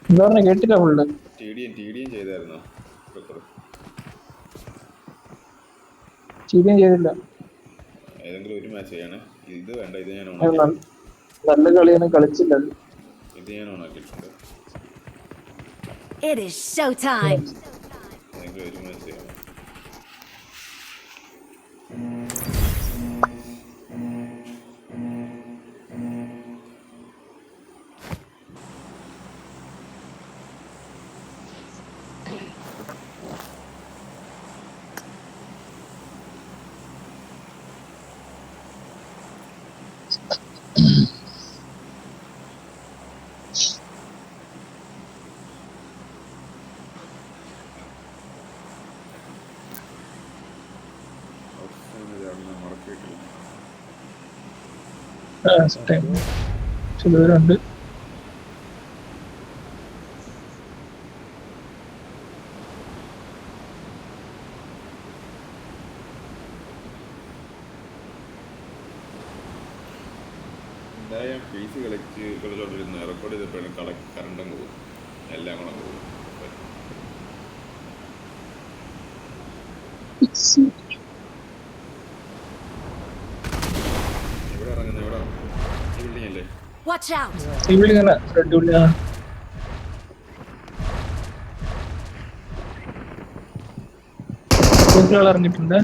എന്താ പറഞ്ഞ കേട്ടില്ല ഫുള്ള്. ടിഡിയും ചെയ്തായിരുന്നോ? ചീറ്റിങ് ചെയ്തില്ല. ഏതെങ്കിലും ഒരു മാച്ച് ചെയ്യാണ്. ഇത് വേണ്ട, ഇത് ഞാൻ ഓണാക്കിയിട്ടുണ്ട്. നല്ല കളിയൊന്നും കളിച്ചില്ല. ഇത് ഞാൻ ഓണാക്കിയിട്ടുണ്ട്. ഏതെങ്കിലും ഒരു മാച്ച് ചെയ്യണം. ചിലവരുണ്ട്. എന്തായാലും ഫീസ് കളിച്ചോണ്ടിരുന്ന റെക്കോർഡ് ചെയ്തപ്പോഴാണ് കറണ്ടങ്ങ് പോകും, എല്ലാം കൂടെ പോകും. എവിടെ ഇറങ്ങുന്നത്? എവിടെ? ഈ ബിൽഡിംഗ് അല്ലേ? ഈ ബിൽഡിംഗ് അല്ല, റെഡ് ബിൽഡിംഗ്. ഇറങ്ങിയിട്ടുണ്ട്.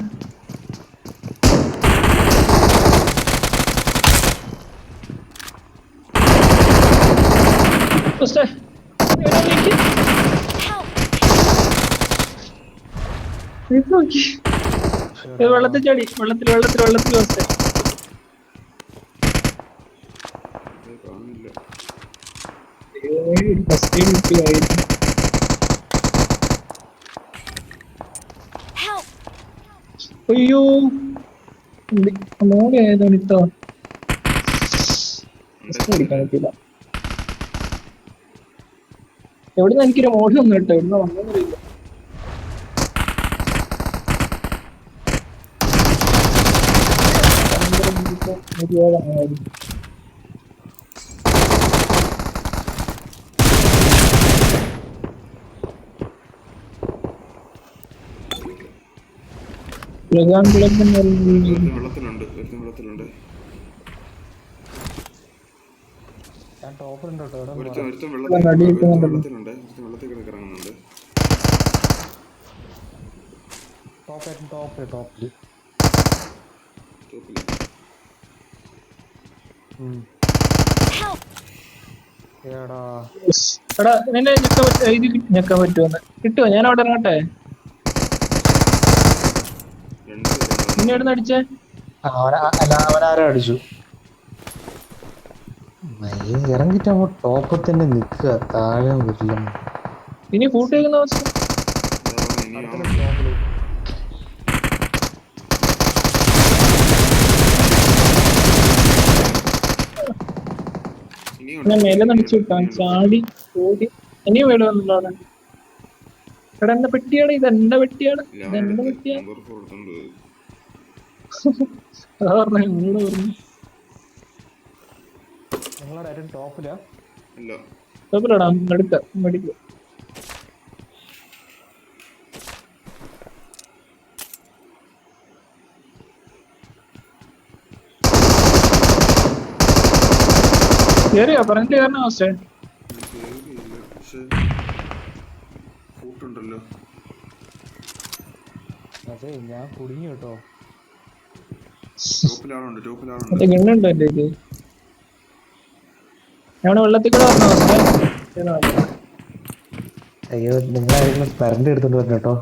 വെള്ളത്തിൽ ചാടി, വെള്ളത്തിൽ അയ്യോ മോനെ ആയതോണിട്ടോ ഓടിക്കാൻ പറ്റില്ല. എവിടുന്ന് എനിക്കൊരു മോഡൽ ഒന്നും കേട്ടോ, എവിടുന്ന് വന്നറിയില്ല. എടാ നിന്നെ ഞെക്കാൻ പറ്റുമെന്ന് കിട്ടുമോ? ഞാൻ അവിടെ ഇറങ്ങട്ടെ? നിന്നെ എവിടുന്ന് അടിച്ചേ? അവനാരോ അടിച്ചു. ഇറങ്ങിട്ട് ടോപ്പിൽ തന്നെ നിക്കുക, താഴെ വരില്ല. ഇനി കൂട്ടിയേക്കുന്ന അവസ്ഥ. ഞാൻ മേലെ നടിച്ചു വിട്ടാൻ ചാടി ഓടി. ഇനിയും മേലെ വന്നില്ല. എടാ എന്റെ പെട്ടിയാണ്, ഇത് എന്റെ പെട്ടിയാണ്, ഇതെന്റെ പെട്ടിയാണ്. അതാ പറഞ്ഞ എന്നോട് പറഞ്ഞു. ടോപ്പിലാടാ, അടുത്ത മെഡിക്കൽ. കേറിയോ? പറഞ്ഞിട്ട് കാരണം അവസ്ഥ അതെ, ഞാൻ കുടുങ്ങി കേട്ടോ. ഗണ്ണുണ്ടോ എന്റെ ഇത്? ഞാൻ വെള്ളത്തിൽ കൂടെ പറഞ്ഞ അവസ്ഥ. അയ്യോ, നിങ്ങളാരെങ്കിലും കറണ്ട് എടുത്തോണ്ട് വരണം കേട്ടോ.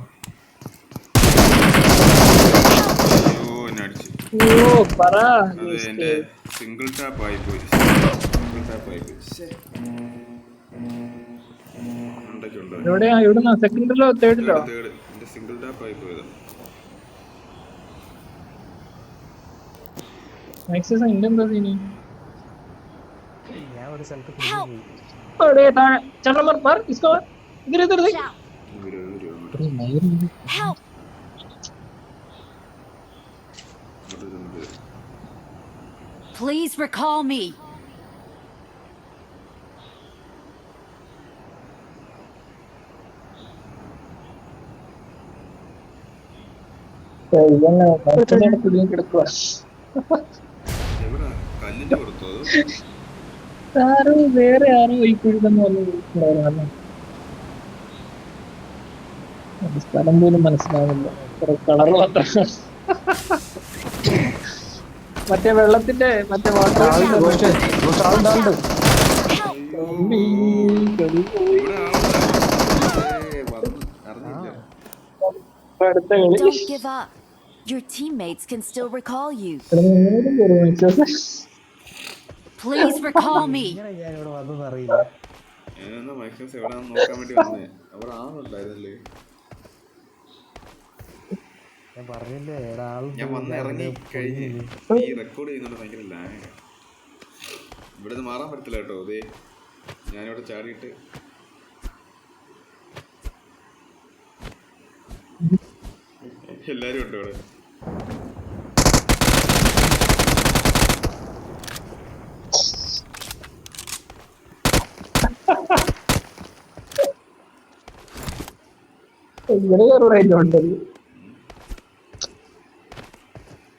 സിംഗിൾ ടാപ്പ് ആയി പോയി. എവിടെയാ? എവിടുന്നാ? സെക്കൻഡിലോ തേർഡിലോ? സിംഗിൾ ടാപ്പ് ആയി പോയത്. മാക്സിസ് എന്റെ എന്താ സീനി? ഞാൻ ഒരു സ്ഥലത്ത് Please recall me. കുടുങ്ങി കിടക്കുക. എവിടാ കല്ലിന്റെ പുറത്തോ അതോ? ആരോ വേറെ ആരോ ഈ കുഴിതെന്ന് പറഞ്ഞു. അത് സ്ഥലം പോലും മനസ്സിലാവുന്നില്ല. കുറെ കളർ മാത്രം. മറ്റേ വെള്ളത്തിന്റെ മറ്റേ വാട്ടർ ആളുണ്ട് റോസ്റ്റ് ആളുണ്ട് ആളുണ്ട്. അയ്യോ ഇവിടെ ആളുണ്ടാ? വന്ന് അറിഞ്ഞില്ല. അടുത്ത കളി Don't give up. Your teammates can still recall you. Please recall me. ഇങ്ങനെ ഞാൻ ഇവിടെ വന്നെന്ന് അറിയില്ല. ഞാനെന്നാ മൈക്രോസ് എവിടാന്ന് നോക്കാൻ വേണ്ടി വന്നേ. അവിടെ ആളുണ്ടായിരുന്നല്ലേ? ഞാൻ പറഞ്ഞില്ലേ ഇവിടെ ആളുണ്ട്. ഞാൻ വന്ന് ഇറങ്ങി കഴിഞ്ഞ് ഈ റെക്കോർഡ് ചെയ്യുന്നുണ്ട് ഭയങ്കര ലാഗ്. ഇവിടെ നിന്ന് മാറാൻ പറ്റത്തില്ല കേട്ടോ. അതെ ഞാനിവിടെ ചാടിയിട്ട് എല്ലാരും ഉണ്ട് ഇവിടെ.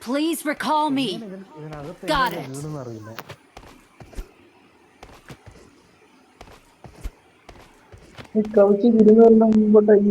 Please recall me. ഇതിനകത്ത് Got it. വീണെന്ന് അറിയില്ല. കവിച്ച് തിരിഞ്ഞെല്ലാം മുമ്പോട്ടായി.